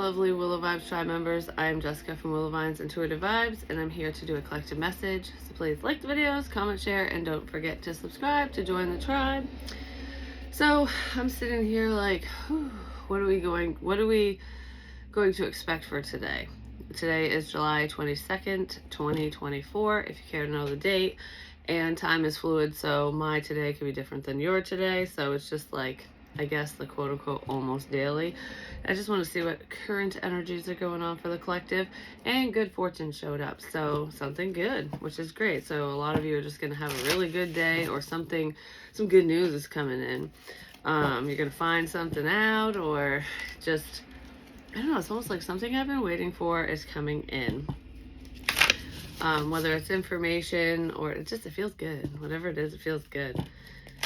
lovely Willow Vibes tribe members. I am Jessica from Willow Vines Intuitive Vibes, and I'm here to do a collective message. So please like the videos, comment, share, and don't forget to subscribe to join the tribe. So I'm sitting here like, what are we going to expect for today? Today is July 22nd, 2024, if you care to know the date. And time is fluid, so my today could be different than your today. So it's just like, I guess, the quote-unquote almost daily. I just want to see what current energies are going on for the collective, and good fortune showed up, so something good, which is great. So a lot of you are just going to have a really good day, or some good news is coming in. You're going to find something out, or just, I don't know, it's almost like something I've been waiting for is coming in. Whether it's information or it feels good. Whatever it is, it feels good.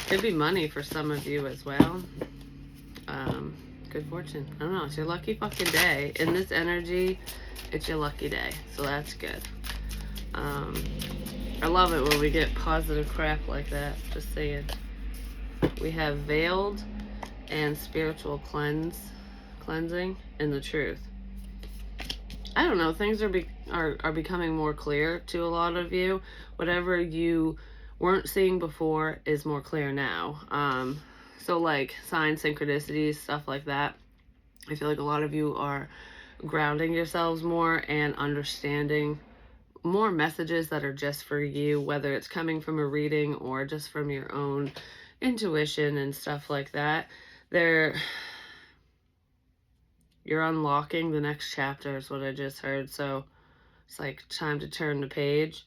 Could be money for some of you as well. Good fortune. I don't know. It's your lucky fucking day. In this energy, it's your lucky day. So that's good. I love it when we get positive crap like that. Just saying. We have veiled and spiritual cleansing and the truth. I don't know. Things are becoming more clear to a lot of you. Whatever you weren't seeing before is more clear now. So like signs, synchronicities, stuff like that. I feel like a lot of you are grounding yourselves more and understanding more messages that are just for you, whether it's coming from a reading or just from your own intuition and stuff like that. You're unlocking the next chapter is what I just heard. So it's like time to turn the page,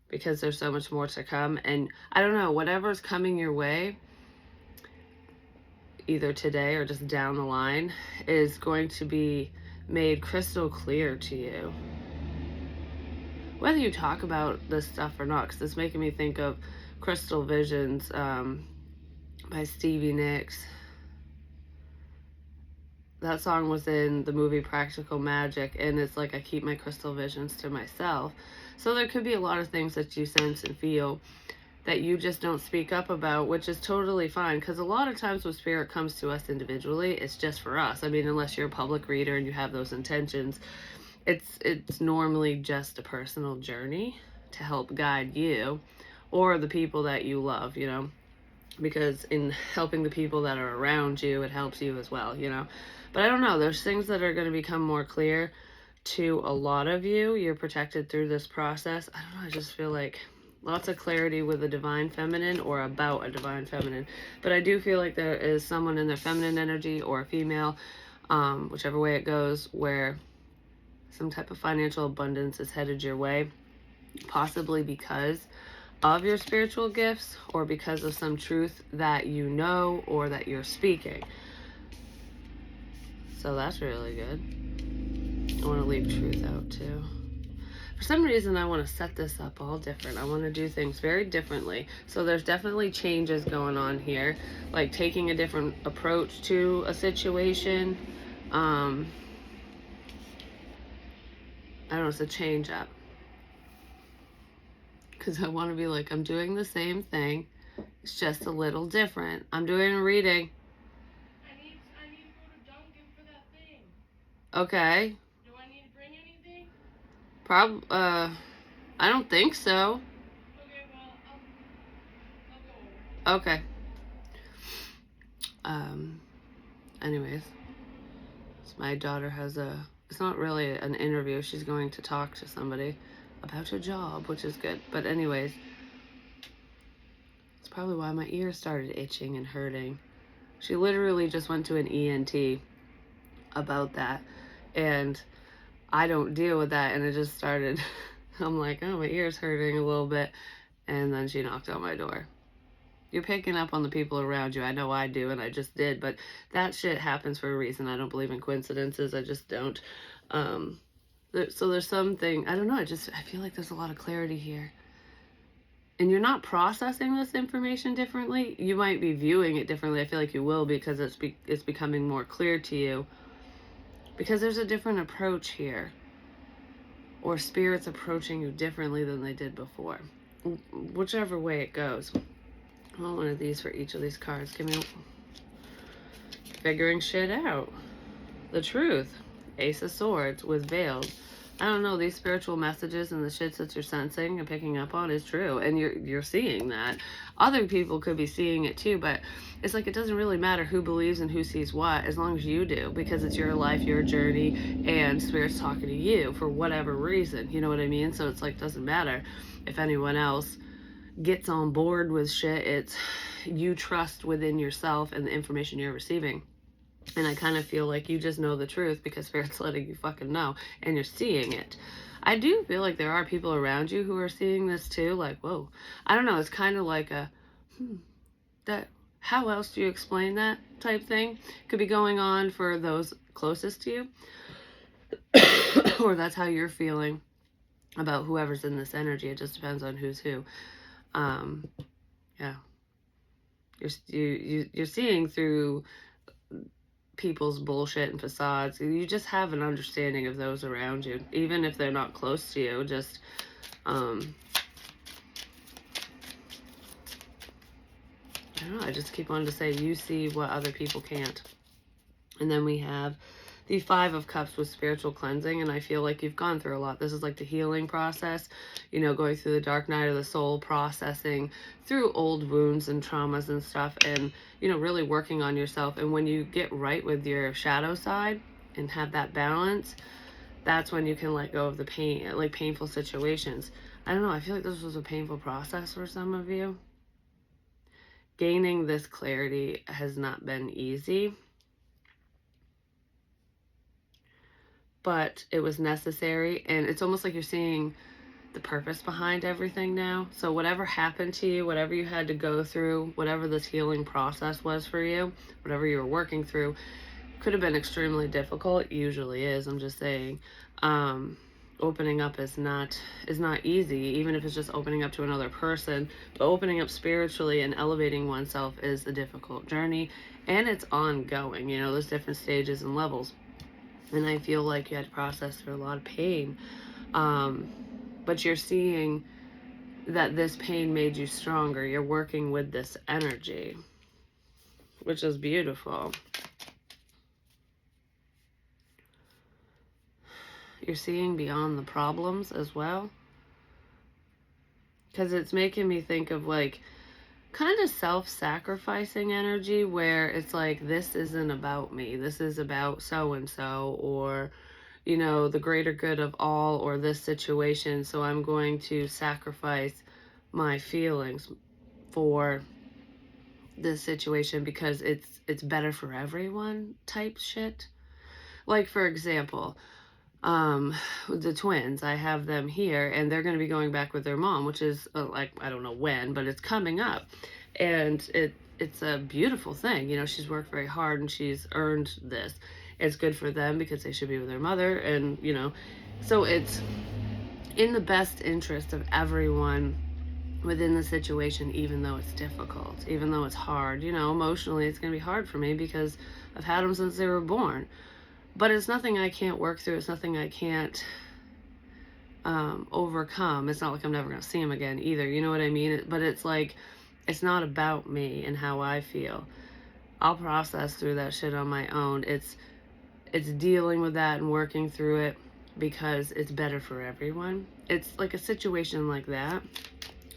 because there's so much more to come. And I don't know, whatever's coming your way, either today or just down the line, is going to be made crystal clear to you. Whether you talk about this stuff or not, because it's making me think of Crystal Visions by Stevie Nicks. That song was in the movie Practical Magic, and it's like I keep my crystal visions to myself. So there could be a lot of things that you sense and feel that you just don't speak up about, which is totally fine, because a lot of times when spirit comes to us individually, it's just for us. I mean, unless you're a public reader and you have those intentions, it's normally just a personal journey to help guide you or the people that you love, you know, because in helping the people that are around you, it helps you as well, you know. But I don't know, there's things that are going to become more clear to a lot of you. You're protected through this process. I don't know, I just feel like lots of clarity with the divine feminine, or about a divine feminine. But I do feel like there is someone in their feminine energy, or a female, whichever way it goes, where some type of financial abundance is headed your way, possibly because of your spiritual gifts, or because of some truth that you know or that you're speaking. So that's really good. I want to leave truth out too. For some reason, I want to set this up all different. I want to do things very differently. So there's definitely changes going on here, like taking a different approach to a situation. I don't know, it's a change up. Because I want to be like, I'm doing the same thing. It's just a little different. I'm doing a reading. I need to go to Dunkin' for that thing. Okay. Do I need to bring anything? I don't think so. Okay, well, I'll go over. Okay. Anyways. So my daughter has it's not really an interview. She's going to talk to somebody about her job, which is good. But anyways, it's probably why my ear started itching and hurting. She literally just went to an ENT about that, and I don't deal with that, and it just started. I'm like, oh, my ear's hurting a little bit, and then she knocked on my door. You're picking up on the people around you. I know I do, and I just did, but that shit happens for a reason. I don't believe in coincidences. I just don't. So there's something, I don't know, I feel like there's a lot of clarity here. And you're not processing this information differently. You might be viewing it differently. I feel like you will, because it's becoming more clear to you. Because there's a different approach here. Or spirits approaching you differently than they did before. Whichever way it goes. I want one of these for each of these cards. Give me figuring shit out. The truth. Ace of Swords with veils. I don't know, these spiritual messages and the shits that you're sensing and picking up on is true, and you're seeing that. Other people could be seeing it too, but it's like it doesn't really matter who believes and who sees what, as long as you do, because it's your life, your journey, and Spirit's talking to you for whatever reason. You know what I mean? So it's like, doesn't matter if anyone else gets on board with shit. It's you trust within yourself and the information you're receiving. And I kind of feel like you just know the truth because Spirit's letting you fucking know and you're seeing it. I do feel like there are people around you who are seeing this too. Like, whoa. I don't know. It's kind of like a, that, how else do you explain that type thing? Could be going on for those closest to you. Or that's how you're feeling about whoever's in this energy. It just depends on who's who. Yeah. You're seeing through people's bullshit and facades. You just have an understanding of those around you, even if they're not close to you. Just I don't know, I just keep on to say you see what other people can't. And then we have the Five of Cups with spiritual cleansing, and I feel like you've gone through a lot. This is like the healing process, you know, going through the dark night of the soul, processing through old wounds and traumas and stuff, and, you know, really working on yourself. And when you get right with your shadow side and have that balance, that's when you can let go of the pain, like painful situations. I don't know, I feel like this was a painful process for some of you. Gaining this clarity has not been easy, but it was necessary, and it's almost like you're seeing the purpose behind everything now. So whatever happened to you, whatever you had to go through, whatever this healing process was for you, whatever you were working through, could have been extremely difficult. It usually is. I'm just saying, opening up is not easy, even if it's just opening up to another person. But opening up spiritually and elevating oneself is a difficult journey, and it's ongoing. You know, there's different stages and levels. And I feel like you had to process through a lot of pain. But you're seeing that this pain made you stronger. You're working with this energy, which is beautiful. You're seeing beyond the problems as well. Because it's making me think of like kind of self-sacrificing energy where it's like, this isn't about me. This is about so-and-so, or, you know, the greater good of all, or this situation. So I'm going to sacrifice my feelings for this situation because it's better for everyone type shit. Like, for example, the twins, I have them here, and they're going to be going back with their mom, which is like, I don't know when, but it's coming up, and it's a beautiful thing. You know, she's worked very hard and she's earned this. It's good for them because they should be with their mother, and, you know, so it's in the best interest of everyone within the situation, even though it's difficult, even though it's hard. You know, emotionally it's going to be hard for me because I've had them since they were born. But it's nothing I can't work through. It's nothing I can't overcome. It's not like I'm never going to see him again either. You know what I mean? But it's like, it's not about me and how I feel. I'll process through that shit on my own. It's dealing with that and working through it because it's better for everyone. It's like a situation like that.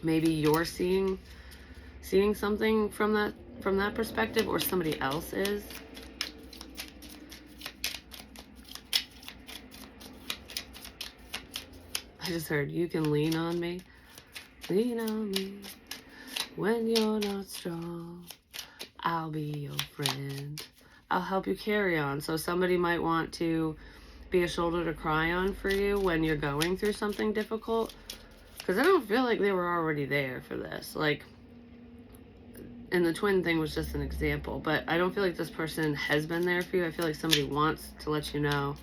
Maybe you're seeing something from that perspective, or somebody else is. I just heard, you can lean on me. Lean on me when you're not strong. I'll be your friend. I'll help you carry on. So somebody might want to be a shoulder to cry on for you when you're going through something difficult. Because I don't feel like they were already there for this. Like, and the twin thing was just an example. But I don't feel like this person has been there for you. I feel like somebody wants to let you know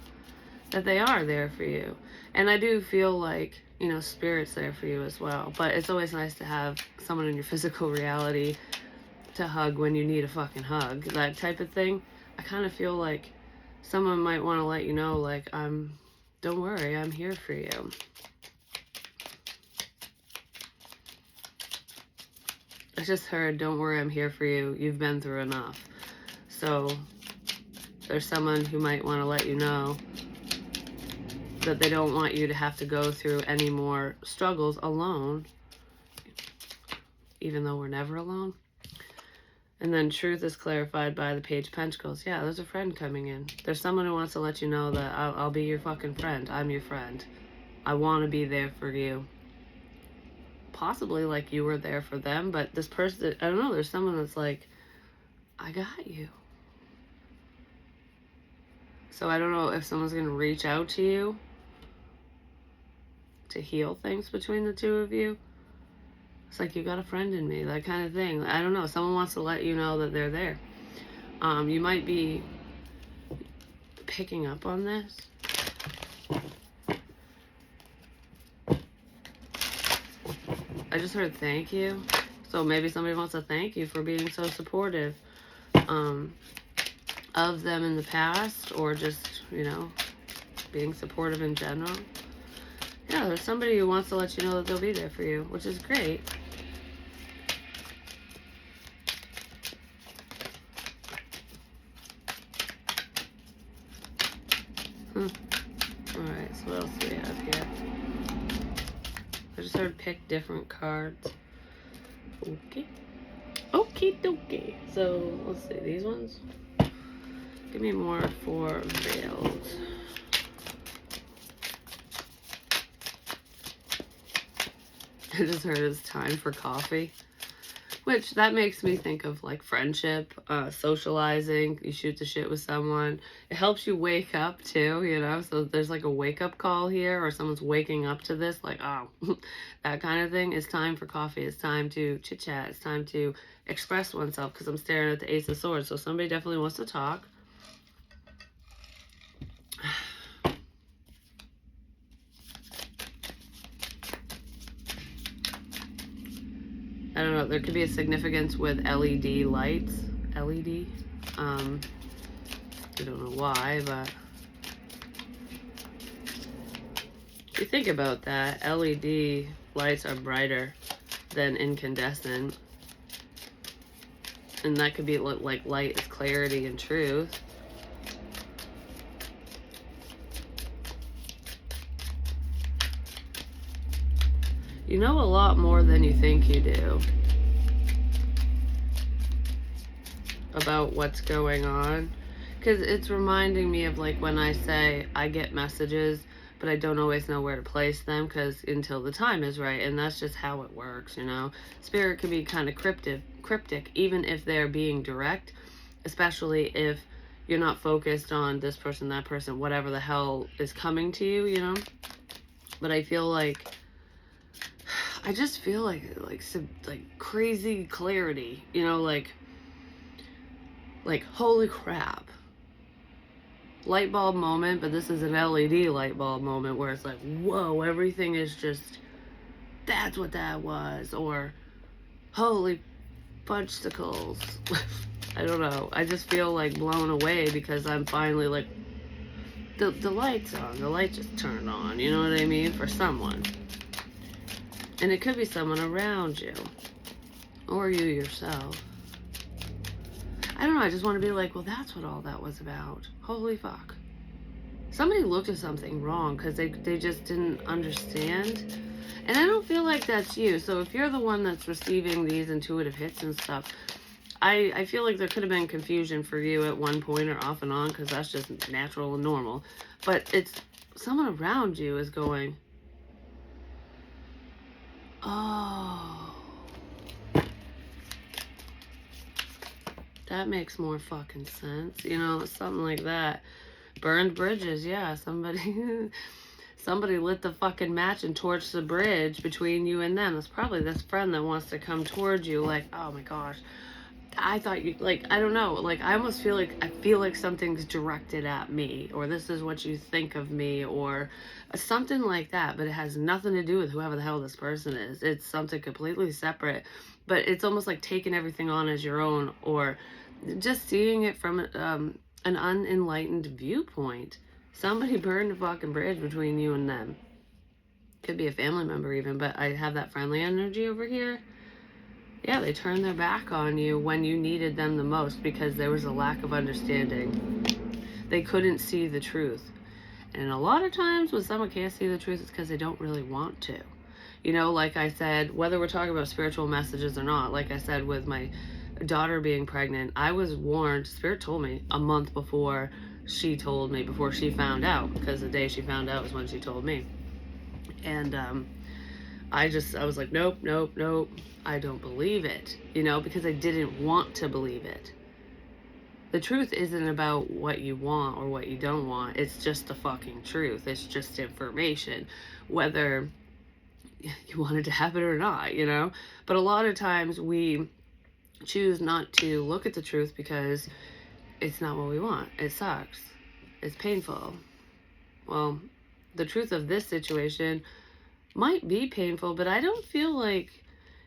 that they are there for you. And I do feel like, you know, Spirit's there for you as well. But it's always nice to have someone in your physical reality to hug when you need a fucking hug. That type of thing. I kind of feel like someone might want to let you know, like, don't worry, I'm here for you. I just heard, don't worry, I'm here for you. You've been through enough. So there's someone who might want to let you know that they don't want you to have to go through any more struggles alone, even though we're never alone. And then truth is clarified by the Page of Pentacles. Yeah, there's a friend coming in. There's someone who wants to let you know that I'll be your fucking friend. I'm your friend. I want to be there for you. Possibly like you were there for them, but this person, I don't know, there's someone that's like, I got you. So I don't know if someone's going to reach out to you to heal things between the two of you. It's like, you got a friend in me, that kind of thing. I don't know. Someone wants to let you know that they're there. You might be picking up on this. I just heard thank you. So maybe somebody wants to thank you for being so supportive of them in the past, or just, you know, being supportive in general. Yeah, there's somebody who wants to let you know that they'll be there for you, which is great. Alright, so what else do we have here? I just heard pick different cards. Okay. Okie dokie. So, let's see, these ones. Give me more for veiled. I just heard it's time for coffee. Which, that makes me think of, like, friendship, socializing. You shoot the shit with someone. It helps you wake up, too, you know? So there's, like, a wake-up call here, or someone's waking up to this, like, oh, that kind of thing. It's time for coffee. It's time to chit-chat. It's time to express oneself, because I'm staring at the Ace of Swords. So somebody definitely wants to talk. I don't know, there could be a significance with LED lights. LED? I don't know why, but if you think about that, LED lights are brighter than incandescent. And that could be like light is clarity and truth. You know a lot more than you think you do about what's going on. Because it's reminding me of, like, when I say I get messages, but I don't always know where to place them, because until the time is right. And that's just how it works, you know. Spirit can be kind of cryptic, even if they're being direct, especially if you're not focused on this person, that person, whatever the hell is coming to you, you know. But I feel like, I just feel like crazy clarity, you know, like holy crap. Light bulb moment, but this is an LED light bulb moment where it's like, whoa, everything is just, that's what that was, or holy fudgesicles. I don't know. I just feel like blown away because I'm finally like, the light's on, the light just turned on, you know what I mean, for someone. And it could be someone around you. Or you yourself. I don't know, I just want to be like, well, that's what all that was about. Holy fuck. Somebody looked at something wrong because they just didn't understand. And I don't feel like that's you. So if you're the one that's receiving these intuitive hits and stuff, I feel like there could have been confusion for you at one point or off and on, because that's just natural and normal. But it's someone around you is going, oh, that makes more fucking sense. You know, something like that. Burned bridges, yeah. Somebody lit the fucking match and torched the bridge between you and them. It's probably this friend that wants to come towards you like, oh my gosh, I thought you, like, I don't know, like, I almost feel like something's directed at me, or this is what you think of me, or something like that, but it has nothing to do with whoever the hell this person is. It's something completely separate, but it's almost like taking everything on as your own, or just seeing it from an unenlightened viewpoint. Somebody burned a fucking bridge between you and them. Could be a family member even, but I have that friendly energy over here. Yeah, they turned their back on you when you needed them the most because there was a lack of understanding. They couldn't see the truth. And a lot of times when someone can't see the truth, it's because they don't really want to. You know, like I said, whether we're talking about spiritual messages or not, like I said, with my daughter being pregnant, I was warned, Spirit told me a month before she told me, before she found out, because the day she found out was when she told me. And I was like, nope, nope, nope. I don't believe it, you know, because I didn't want to believe it. The truth isn't about what you want or what you don't want. It's just the fucking truth. It's just information, whether you want it to happen or not, you know? But a lot of times we choose not to look at the truth because it's not what we want. It sucks. It's painful. Well, the truth of this situation might be painful, but I don't feel like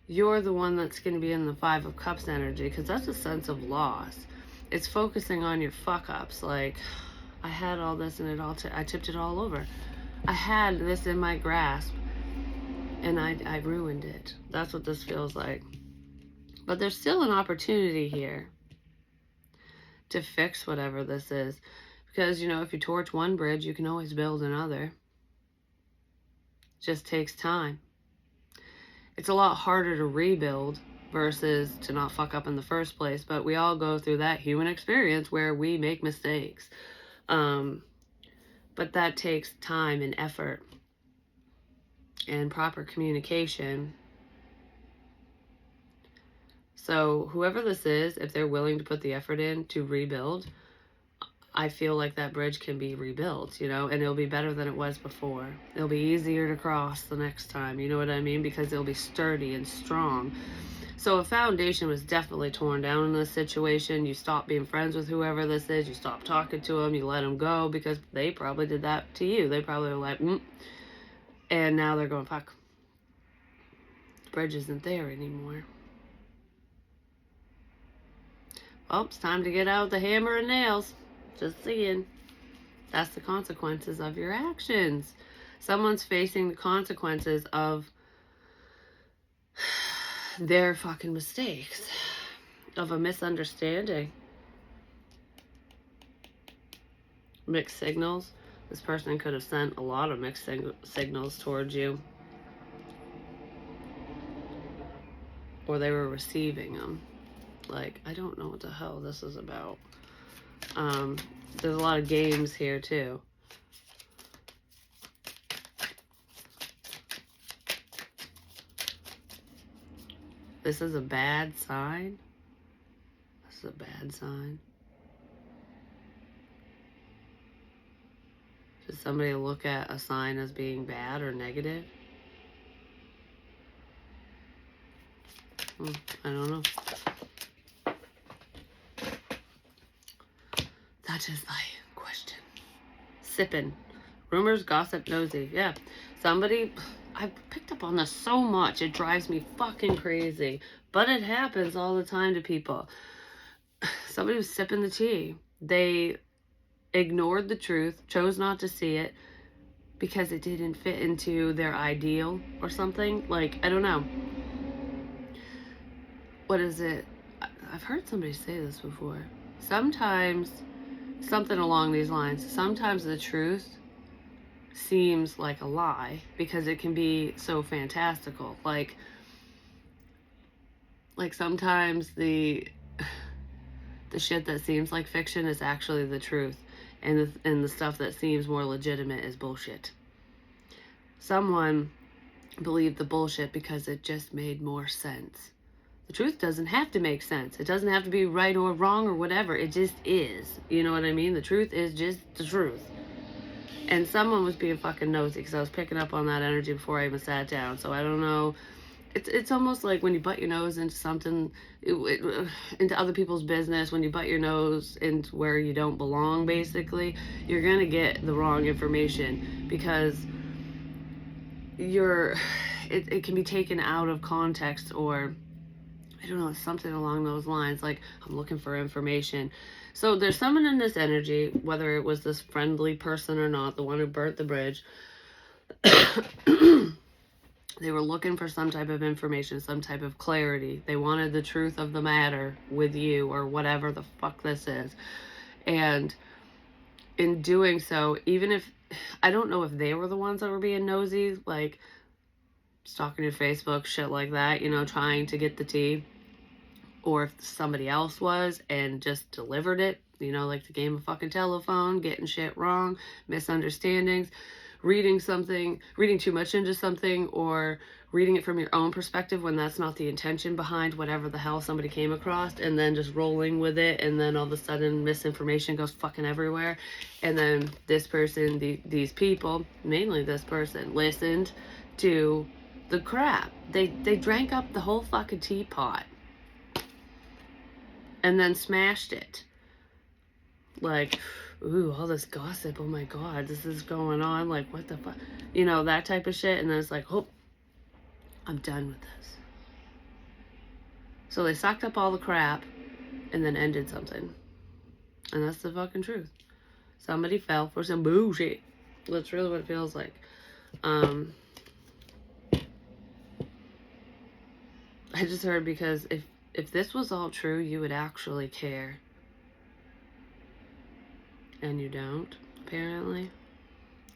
you're the one that's going to be in the Five of Cups energy, because that's a sense of loss. It's focusing on your fuck ups. Like, I had all this and I tipped it all over. I had this in my grasp and I ruined it. That's what this feels like. But there's still an opportunity here to fix whatever this is. Because, you know, if you torch one bridge, you can always build another. It just takes time. It's a lot harder to rebuild versus to not fuck up in the first place. But we all go through that human experience where we make mistakes. But that takes time and effort and proper communication. So whoever this is, if they're willing to put the effort in to rebuild, I feel like that bridge can be rebuilt, you know, and it'll be better than it was before. It'll be easier to cross the next time, you know what I mean? Because it'll be sturdy and strong. So a foundation was definitely torn down in this situation. You stop being friends with whoever this is. You stop talking to them. You let them go because they probably did that to you. They probably were like, and now they're going, fuck. The bridge isn't there anymore. Well, it's time to get out the hammer and nails. Just saying. That's the consequences of your actions. Someone's facing the consequences of their fucking mistakes, of a misunderstanding. Mixed signals. This person could have sent a lot of mixed signals towards you. Or they were receiving them. Like, I don't know what the hell this is about. There's a lot of games here too. This is a bad sign. This is a bad sign. Does somebody look at a sign as being bad or negative? I don't know. That is my question. Sipping. Rumors, gossip, nosy. Yeah. Somebody, I've picked up on this so much. It drives me fucking crazy. But it happens all the time to people. Somebody was sipping the tea. They ignored the truth, chose not to see it because it didn't fit into their ideal or something. Like, I don't know. What is it? I've heard somebody say this before. Sometimes, something along these lines, sometimes the truth seems like a lie because it can be so fantastical. Like sometimes the shit that seems like fiction is actually the truth, and the stuff that seems more legitimate is bullshit. Someone believed the bullshit because it just made more sense. The truth doesn't have to make sense. It doesn't have to be right or wrong or whatever. It just is. You know what I mean? The truth is just the truth. And someone was being fucking nosy because I was picking up on that energy before I even sat down. So I don't know. It's almost like when you butt your nose into something, into other people's business, when you butt your nose into where you don't belong, basically, you're going to get the wrong information because it can be taken out of context, or I don't know, something along those lines. Like, I'm looking for information. So there's someone in this energy, whether it was this friendly person or not, the one who burnt the bridge. They were looking for some type of information, some type of clarity. They wanted the truth of the matter with you, or whatever the fuck this is. And in doing so, even if, I don't know if they were the ones that were being nosy, like stalking your Facebook, shit like that, you know, trying to get the tea, or if somebody else was and just delivered it, you know, like the game of fucking telephone, getting shit wrong, misunderstandings, reading too much into something, or reading it from your own perspective when that's not the intention behind whatever the hell somebody came across, and then just rolling with it, and then all of a sudden misinformation goes fucking everywhere. And then this person, these people, mainly this person, listened to the crap. They drank up the whole fucking teapot and then smashed it. Like, ooh, all this gossip, oh my god, this is going on, like, what the fuck, you know, that type of shit. And then it's like, oh, I'm done with this. So they sucked up all the crap and then ended something. And that's the fucking truth. Somebody fell for some bullshit. That's really what it feels like. I just heard, because if this was all true, you would actually care. And you don't, apparently.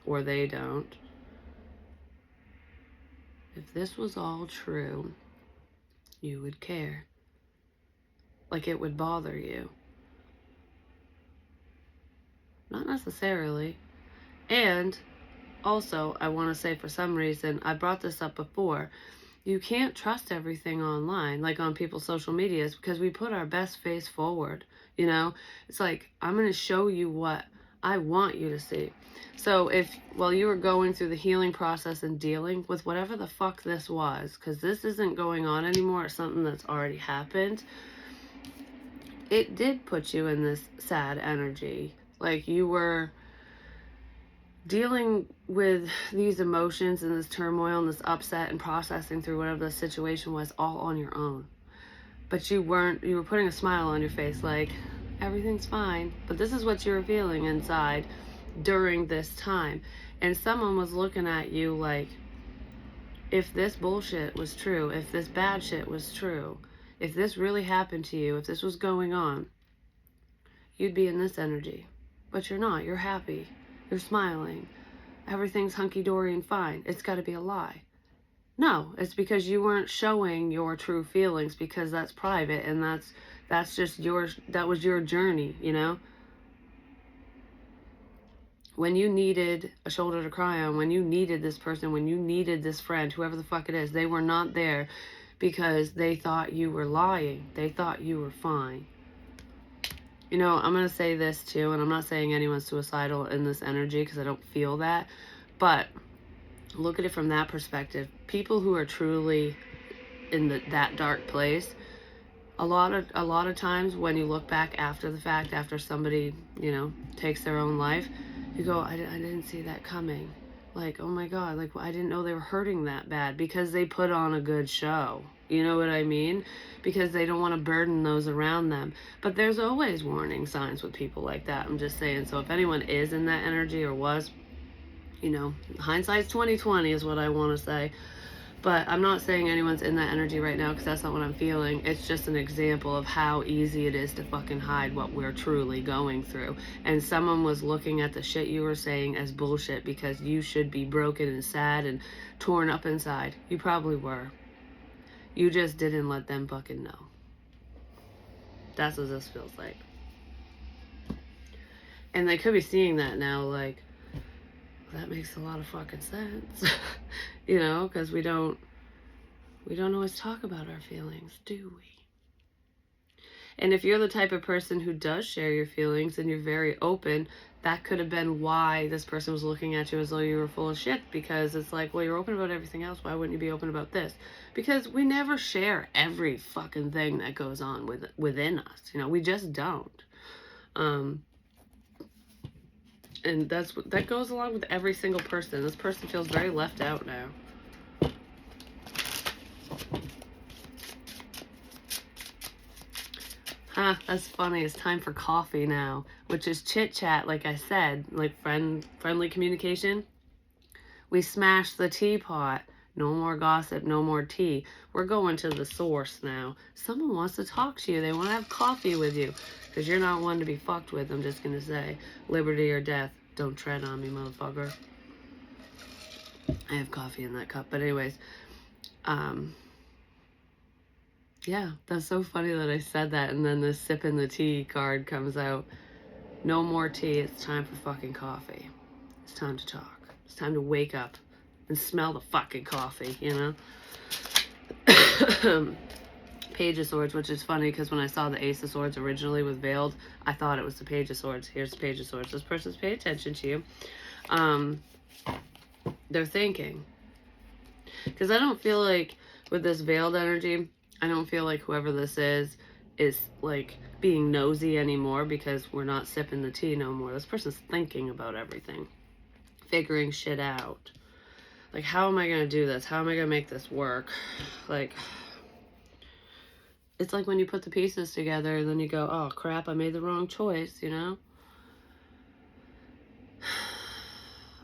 Or they don't. If this was all true, you would care. Like, it would bother you. Not necessarily. And also, I want to say, for some reason, I brought this up before, you can't trust everything online, like on people's social medias, because we put our best face forward, you know? It's like, I'm going to show you what I want you to see. So if, while you were going through the healing process and dealing with whatever the fuck this was, because this isn't going on anymore, it's something that's already happened, it did put you in this sad energy. Like, you were dealing with these emotions and this turmoil and this upset and processing through whatever the situation was all on your own. But you were putting a smile on your face, like, everything's fine. But this is what you were feeling inside during this time. And someone was looking at you like, if this bullshit was true, if this bad shit was true, if this really happened to you, if this was going on, you'd be in this energy. But you're not. You're happy. You're smiling. Everything's hunky-dory and fine. It's got to be a lie. No, it's because you weren't showing your true feelings, because that's private, and that's just that was your journey, you know? When you needed a shoulder to cry on, when you needed this person, when you needed this friend, whoever the fuck it is, they were not there because they thought you were lying. They thought you were fine. You know, I'm going to say this too, and I'm not saying anyone's suicidal in this energy, because I don't feel that, but look at it from that perspective. People who are truly in that dark place, a lot of times when you look back after the fact, after somebody, you know, takes their own life, you go, I didn't see that coming. Like, oh my god, like, I didn't know they were hurting that bad, because they put on a good show. You know what I mean? Because they don't want to burden those around them. But there's always warning signs with people like that. I'm just saying. So if anyone is in that energy, or was, you know, hindsight's 20/20 is what I want to say. But I'm not saying anyone's in that energy right now, because that's not what I'm feeling. It's just an example of how easy it is to fucking hide what we're truly going through. And someone was looking at the shit you were saying as bullshit, because you should be broken and sad and torn up inside. You probably were. You just didn't let them fucking know. That's what this feels like. And they could be seeing that now, like, that makes a lot of fucking sense. You know, because we don't always talk about our feelings, do we? And if you're the type of person who does share your feelings and you're very open, that could have been why this person was looking at you as though you were full of shit, because it's like, well, you're open about everything else, why wouldn't you be open about this? Because we never share every fucking thing that goes on within us, you know, we just don't. And that goes along with every single person. This person feels very left out now. That's funny. It's time for coffee now, which is chit chat, like I said, like friendly communication. We smashed the teapot No more gossip, no more tea. We're going to the source now. Someone wants to talk to you. They want to have coffee with you. Because you're not one to be fucked with, I'm just going to say. Liberty or death. Don't tread on me, motherfucker. I have coffee in that cup. But anyways, yeah, that's so funny that I said that. And then the sipping the tea card comes out. No more tea. It's time for fucking coffee. It's time to talk. It's time to wake up and smell the fucking coffee, you know? Page of Swords, which is funny because when I saw the Ace of Swords originally with Veiled, I thought it was the Page of Swords. Here's the Page of Swords. This person's paying attention to you. They're thinking. Because I don't feel like with this Veiled energy, I don't feel like whoever this is like being nosy anymore because we're not sipping the tea no more. This person's thinking about everything. Figuring shit out. Like, how am I going to do this? How am I going to make this work? Like, it's like when you put the pieces together and then you go, oh crap, I made the wrong choice, you know?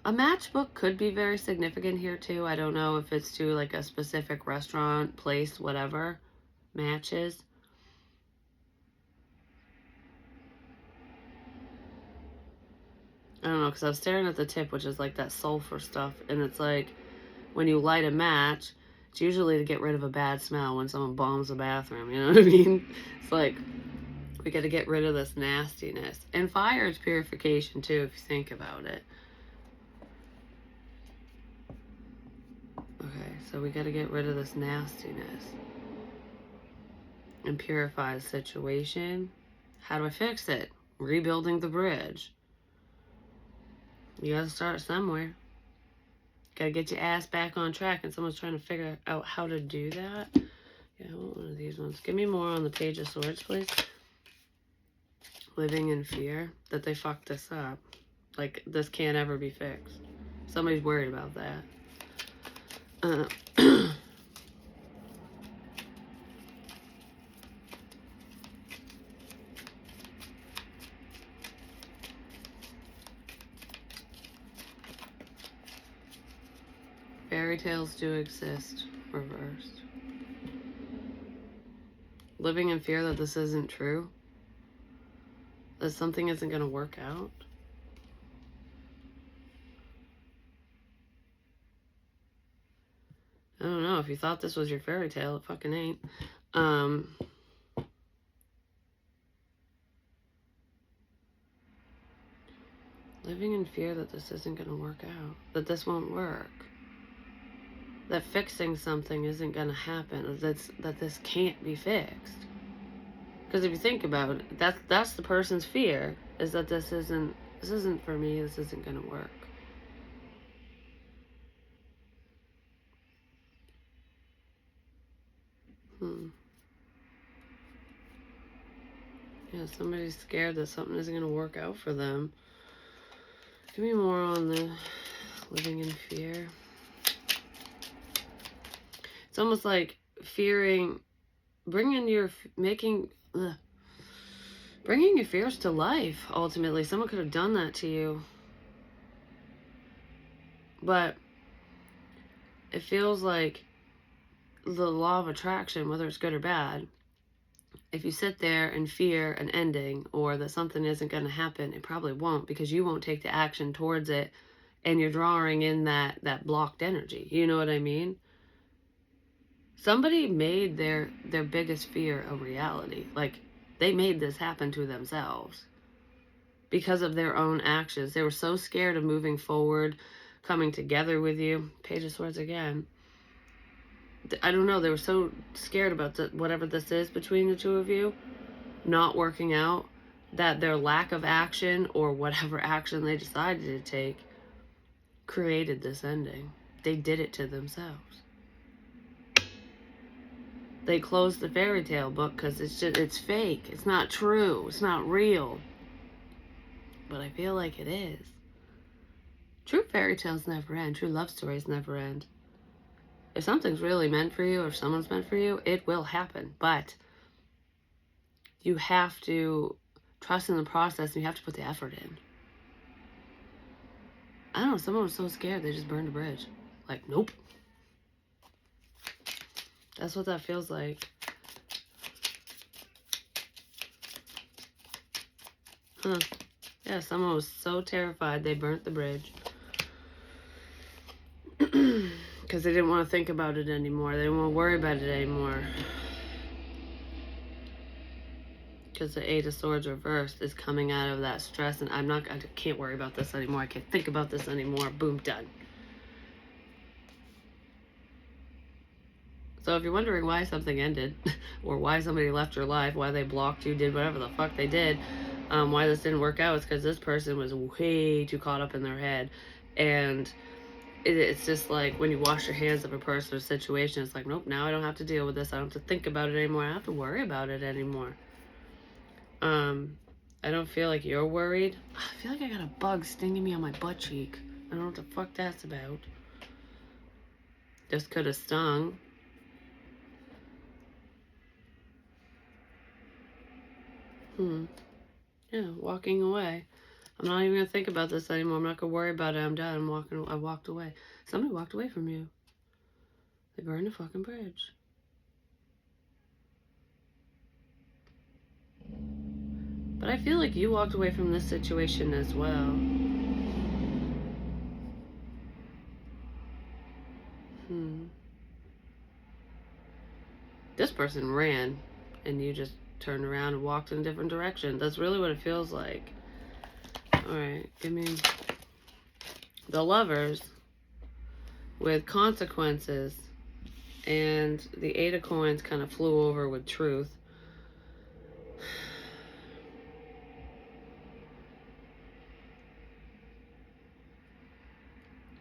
A matchbook could be very significant here too. I don't know if it's to like a specific restaurant, place, whatever. Matches. I don't know, because I was staring at the tip, which is like that sulfur stuff, and it's like when you light a match, it's usually to get rid of a bad smell when someone bombs a bathroom, you know what I mean? It's like, we got to get rid of this nastiness. And fire is purification too, if you think about it. Okay, so we got to get rid of this nastiness and purify the situation. How do I fix it? Rebuilding the bridge. You got to start somewhere. Got to get your ass back on track, and someone's trying to figure out how to do that. Yeah, I want one of these ones. Give me more on the Page of Swords, please. Living in fear that they fucked this up. Like, this can't ever be fixed. Somebody's worried about that. Fairy tales do exist, reversed. Living in fear that this isn't true. That something isn't going to work out. I don't know. If you thought this was your fairy tale, it fucking ain't. Living in fear that this isn't going to work out. That this won't work. That fixing something isn't going to happen. That this can't be fixed. Because if you think about it, that's the person's fear. Is that this isn't for me. This isn't going to work. Yeah, somebody's scared that something isn't going to work out for them. Give me more on the living in fear. It's almost like fearing, bringing your fears to life, ultimately. Someone could have done that to you. But it feels like the law of attraction, whether it's good or bad, if you sit there and fear an ending or that something isn't going to happen, it probably won't, because you won't take the action towards it, and you're drawing in that blocked energy. You know what I mean? Somebody made their biggest fear a reality. Like, they made this happen to themselves because of their own actions. They were so scared of moving forward, coming together with you. Page of Swords again. I don't know, they were so scared about whatever this is between the two of you not working out, that their lack of action or whatever action they decided to take created this ending. They did it to themselves. They closed the fairy tale book because it's fake. It's not true. It's not real. But I feel like it is. True fairy tales never end. True love stories never end. If something's really meant for you, or if someone's meant for you, it will happen. But you have to trust in the process, and you have to put the effort in. I don't know, someone was so scared they just burned a bridge. Like, nope. That's what that feels like. Huh. Yeah, someone was so terrified they burnt the bridge. Because they didn't want to think about it anymore. They didn't want to worry about it anymore. Because the Eight of Swords reversed is coming out of that stress, and I can't worry about this anymore. I can't think about this anymore. Boom, done. So if you're wondering why something ended, or why somebody left your life, why they blocked you, did whatever the fuck they did, why this didn't work out, it's because this person was way too caught up in their head. And it's just like when you wash your hands of a person or situation, it's like, nope, now I don't have to deal with this. I don't have to think about it anymore. I don't have to worry about it anymore. I don't feel like you're worried. I feel like I got a bug stinging me on my butt cheek. I don't know what the fuck that's about. Just could have stung. Yeah, walking away. I'm not even gonna think about this anymore. I'm not gonna worry about it. I'm done. I walked away. Somebody walked away from you. They burned the fucking bridge. But I feel like you walked away from this situation as well. This person ran, and you just turned around and walked in a different direction. That's really what it feels like. Alright, give me the Lovers with consequences, and the Eight of Coins kind of flew over with truth.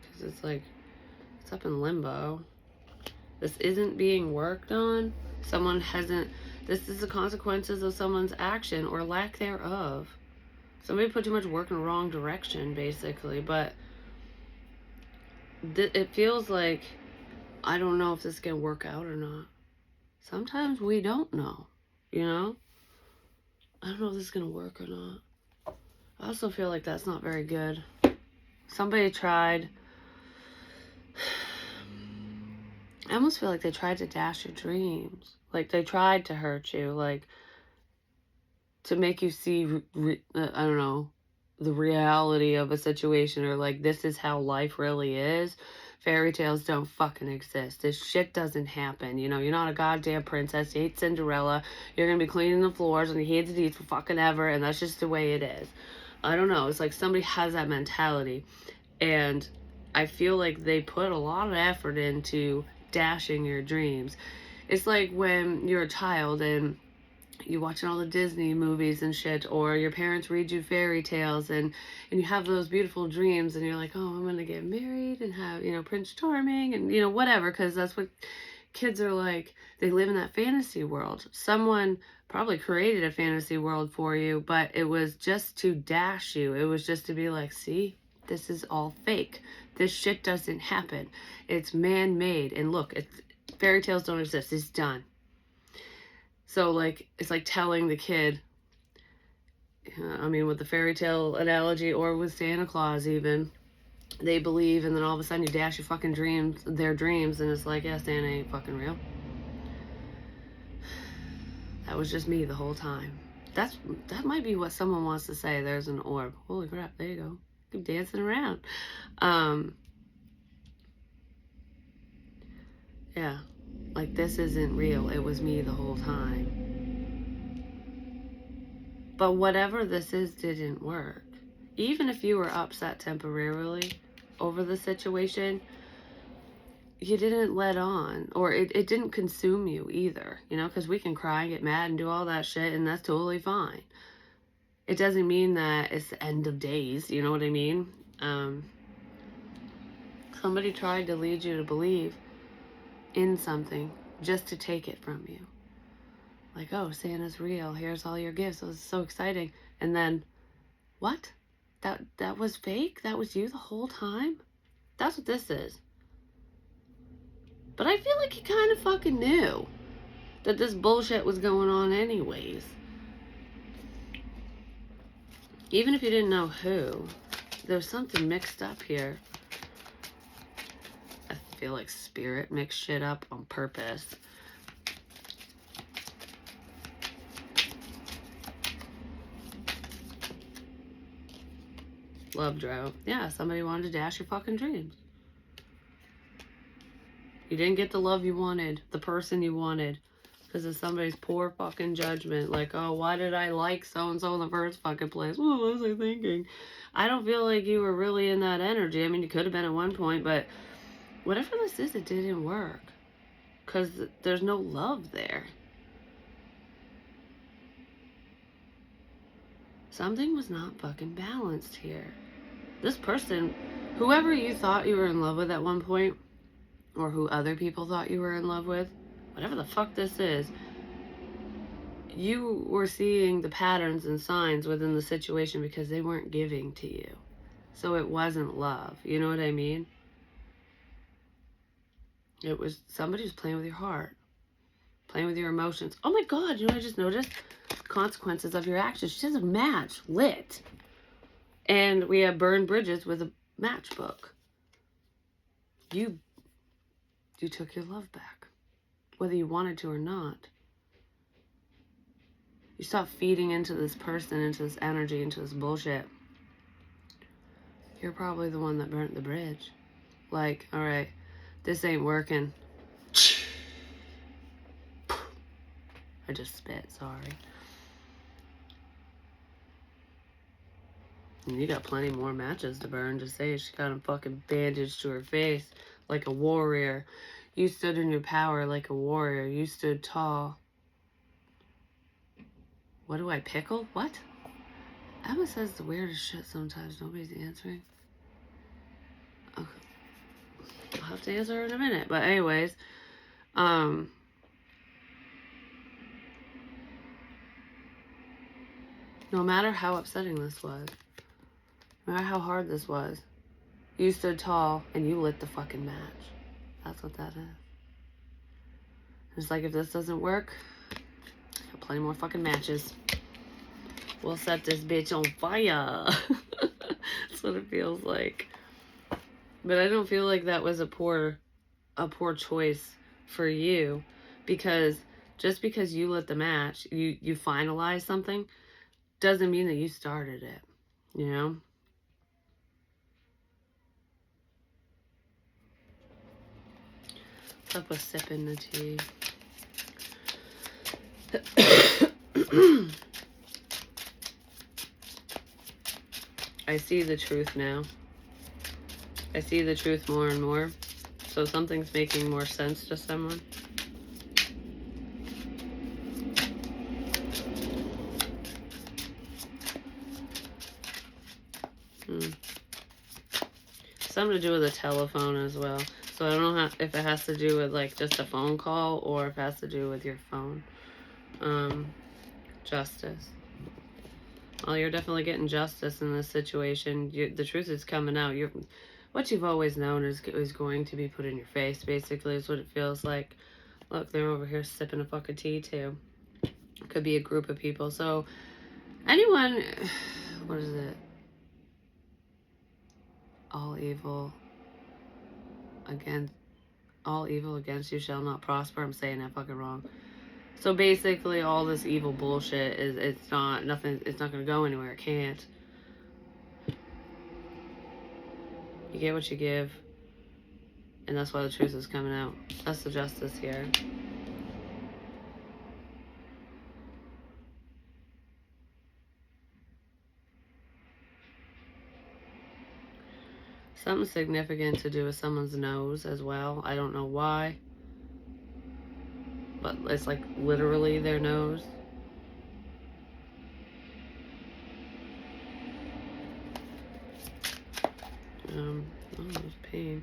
Because it's like, it's up in limbo. This isn't being worked on. Someone hasn't, this is the consequences of someone's action or lack thereof. Somebody put too much work in the wrong direction, basically. But it feels like, I don't know if this is going to work out or not. Sometimes we don't know, you know? I don't know if this is going to work or not. I also feel like that's not very good. Somebody tried. I almost feel like they tried to dash your dreams. Like they tried to hurt you. Like to make you see, I don't know, the reality of a situation, or like this is how life really is. Fairy tales don't fucking exist. This shit doesn't happen. You know, you're not a goddamn princess. You ain't Cinderella. You're gonna be cleaning the floors and your hands and knees for fucking ever, and that's just the way it is. I don't know. It's like somebody has that mentality, and I feel like they put a lot of effort into dashing your dreams. It's like when you're a child and you watching all the Disney movies and shit, or your parents read you fairy tales, and you have those beautiful dreams, and you're like, oh, I'm gonna get married and have, you know, Prince Charming and, you know, whatever, because that's what kids are like. They live in that fantasy world. Someone probably created a fantasy world for you, but it was just to dash you. It was just to be like, see, this is all fake. This shit doesn't happen. It's man-made. And look, fairy tales don't exist. It's done. So, like, it's like telling the kid, I mean, with the fairy tale analogy, or with Santa Claus even, they believe, and then all of a sudden you dash your fucking dreams, their dreams, and it's like, yeah, Santa ain't fucking real. That was just me the whole time. That might be what someone wants to say. There's an orb. Holy crap, there you go. Keep dancing around. Yeah, like this isn't real. It was me the whole time. But whatever this is didn't work. Even if you were upset temporarily over the situation, you didn't let on, or it didn't consume you either, you know, because we can cry and get mad and do all that shit, and that's totally fine. It doesn't mean that it's the end of days, you know what I mean? Somebody tried to lead you to believe in something just to take it from you. Like, oh, Santa's real. Here's all your gifts. It was so exciting. And then, what? That was fake? That was you the whole time? That's what this is. But I feel like he kind of fucking knew that this bullshit was going on anyways. Even if you didn't know who, there's something mixed up here. I feel like spirit mixed shit up on purpose. Love drought. Yeah, somebody wanted to dash your fucking dreams. You didn't get the love you wanted, the person you wanted, because of somebody's poor fucking judgment. Like, oh, why did I like so-and-so in the first fucking place? What was I thinking? I don't feel like you were really in that energy. I mean, you could have been at one point, but whatever this is, it didn't work. Because there's no love there. Something was not fucking balanced here. This person, whoever you thought you were in love with at one point, or who other people thought you were in love with, whatever the fuck this is, you were seeing the patterns and signs within the situation because they weren't giving to you. So it wasn't love. You know what I mean? It was somebody who's playing with your heart, playing with your emotions. Oh my God, you know what I just noticed? Consequences of your actions. She has a match lit. And we have burned bridges with a matchbook. You took your love back, whether you wanted to or not. You stopped feeding into this person, into this energy, into this bullshit. You're probably the one that burnt the bridge. Like, all right, this ain't working. I just spit, sorry. And you got plenty more matches to burn. Just say she got a fucking bandage to her face like a warrior. You stood in your power like a warrior. You stood tall. What do I pickle? What? Emma says the weirdest shit sometimes. Nobody's answering. Okay. I'll have to answer her in a minute. But anyways, no matter how upsetting this was, no matter how hard this was, you stood tall and you lit the fucking match. That's what that is. It's like, if this doesn't work, I got plenty more fucking matches. We'll set this bitch on fire. That's what it feels like. But I don't feel like that was a poor choice for you, because just because you lit the match, you finalized something, doesn't mean that you started it, you know? What's up with sipping the tea? I see the truth now. I see the truth more and more. So something's making more sense to someone. Something to do with a telephone as well. So I don't know if it has to do with like just a phone call or if it has to do with your phone. Justice. Well, you're definitely getting justice in this situation. The truth is coming out. What you've always known is going to be put in your face, basically, is what it feels like. Look, they're over here sipping a fucking tea, too. It could be a group of people. So, anyone... What is it? All evil against you shall not prosper. I'm saying that fucking wrong. So basically, all this evil bullshit it's not gonna go anywhere. It can't. You get what you give, and that's why the truth is coming out. That's the justice here. Something significant to do with someone's nose as well. I don't know why, but it's like literally their nose. Oh, there's pain.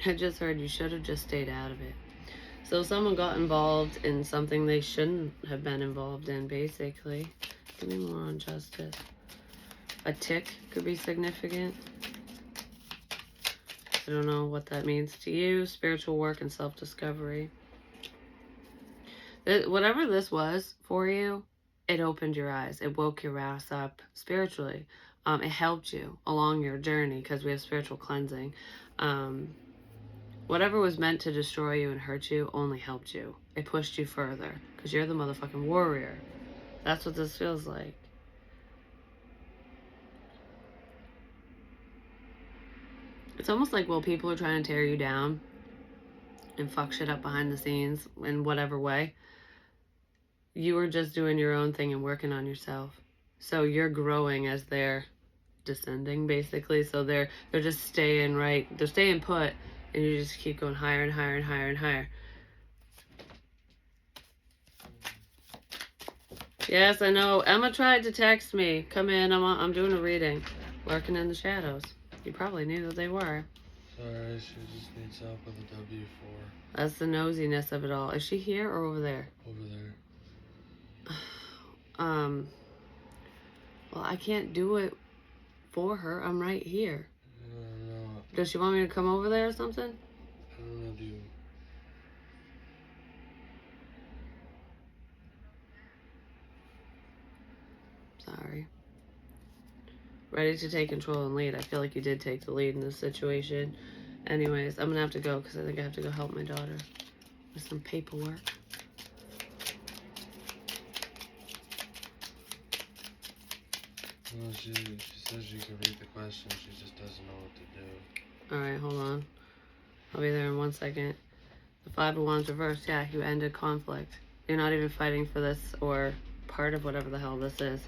I just heard you should have just stayed out of it. So someone got involved in something they shouldn't have been involved in, basically. Give me more on justice. A tick could be significant. I don't know what that means to you. Spiritual work and self-discovery. Whatever this was for you, it opened your eyes. It woke your ass up spiritually. It helped you along your journey, because we have spiritual cleansing. Whatever was meant to destroy you and hurt you only helped you. It pushed you further because you're the motherfucking warrior. That's what this feels like. It's almost like, well, people are trying to tear you down and fuck shit up behind the scenes in whatever way. You were just doing your own thing and working on yourself. So you're growing as they're descending, basically. So they're just staying right. They're staying put, and you just keep going higher and higher and higher and higher. Yes, I know. Emma tried to text me. Come in. I'm doing a reading. Lurking in the shadows. You probably knew that they were. Sorry, she just needs help with a W4. That's the nosiness of it all. Is she here or over there? Over there. Well, I can't do it for her. I'm right here. No. Does she want me to come over there or something? I don't know, dude. Sorry. Ready to take control and lead. I feel like you did take the lead in this situation. Anyways, I'm gonna have to go because I think I have to go help my daughter with some paperwork. Well, she says she can read the question. She just doesn't know what to do. Alright, hold on. I'll be there in 1 second. The Five of Wands reversed. Yeah, you ended conflict. You're not even fighting for this or part of whatever the hell this is.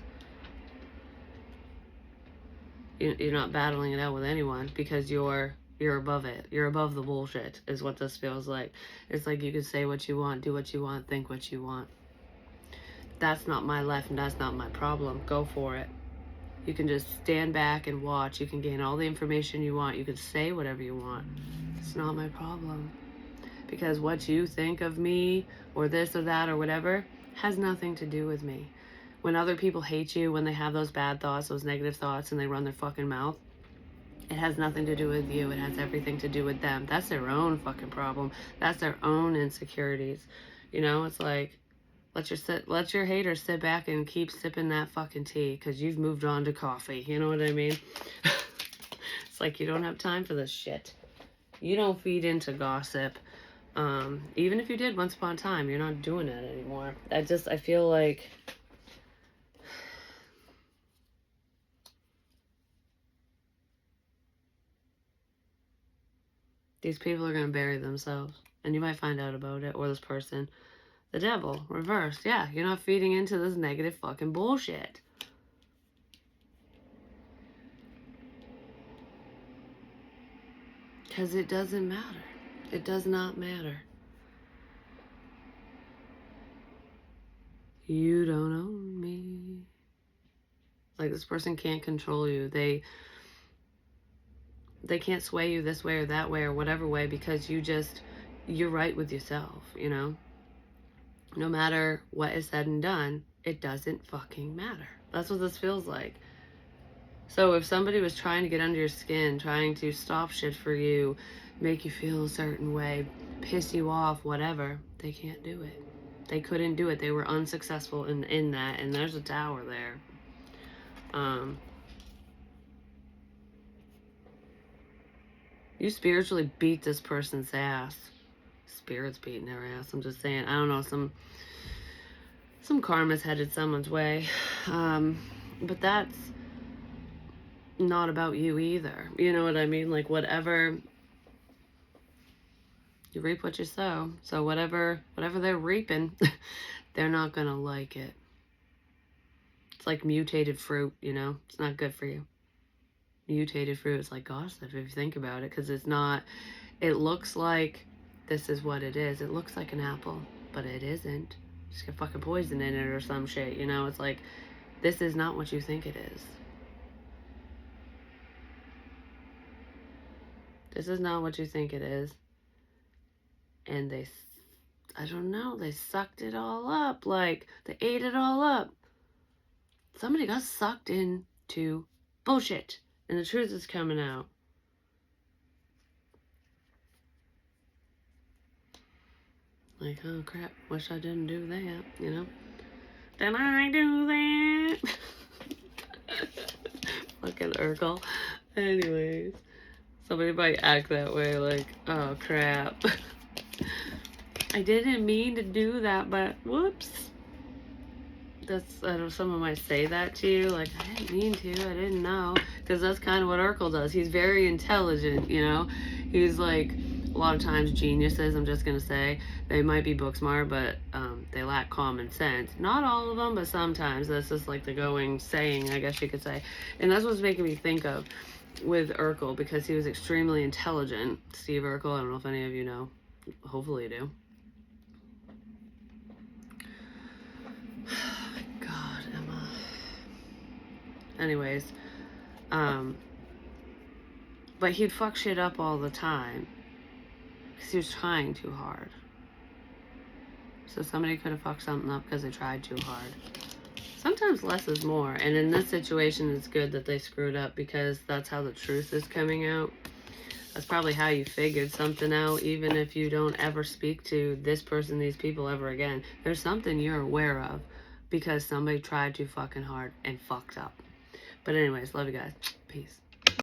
You're not battling it out with anyone because you're above it. You're above the bullshit is what this feels like. It's like you can say what you want, do what you want, think what you want. That's not my life and that's not my problem. Go for it. You can just stand back and watch. You can gain all the information you want. You can say whatever you want. It's not my problem. Because what you think of me or this or that or whatever has nothing to do with me. When other people hate you, when they have those bad thoughts, those negative thoughts, and they run their fucking mouth, it has nothing to do with you. It has everything to do with them. That's their own fucking problem. That's their own insecurities. You know, it's like, let your haters sit back and keep sipping that fucking tea because you've moved on to coffee. You know what I mean? It's like you don't have time for this shit. You don't feed into gossip. Even if you did once upon a time, you're not doing it anymore. I feel like these people are going to bury themselves. And you might find out about it, or this person. The devil, reversed. Yeah, you're not feeding into this negative fucking bullshit. Because it doesn't matter. It does not matter. You don't own me. Like, this person can't control you. They can't sway you this way or that way or whatever way because you're right with yourself, you know? No matter what is said and done, it doesn't fucking matter. That's what this feels like. So if somebody was trying to get under your skin, trying to stop shit for you, make you feel a certain way, piss you off, whatever, they can't do it. They couldn't do it. They were unsuccessful in that, and there's a tower there. You spiritually beat this person's ass. Spirit's beating their ass. I'm just saying. I don't know. Some karma's headed someone's way. But that's not about you either. You know what I mean? Like, whatever you reap what you sow. So whatever they're reaping, they're not gonna like it. It's like mutated fruit, you know? It's not good for you. Mutated fruit is like gossip if you think about it, because it's not, it looks like this is what it is. It looks like an apple, but it isn't. Just got fucking poison in it or some shit, you know? It's like, this is not what you think it is. This is not what you think it is. And I don't know, they sucked it all up. Like, they ate it all up. Somebody got sucked into bullshit. And the truth is coming out. Like, oh crap, wish I didn't do that, you know? Did I do that? Fucking Urkel. Anyways. Somebody might act that way, like, oh crap. I didn't mean to do that, but whoops. That's, I don't, someone might say that to you, like, I didn't mean to, I didn't know. Because that's kind of what Urkel does. He's very intelligent, you know? He's like, a lot of times geniuses, I'm just going to say, they might be book smart, but they lack common sense. Not all of them, but sometimes. That's just like the going saying, I guess you could say. And that's what's making me think of with Urkel, because he was extremely intelligent. Steve Urkel, I don't know if any of you know. Hopefully you do. God, Emma. Anyways, but he'd fuck shit up all the time because he was trying too hard. So somebody could have fucked something up because they tried too hard. Sometimes less is more, and in this situation it's good that they screwed up because that's how the truth is coming out. That's probably how you figured something out, even if you don't ever speak to this person, these people ever again. There's something you're aware of because somebody tried too fucking hard and fucked up. But anyways, love you guys. Peace.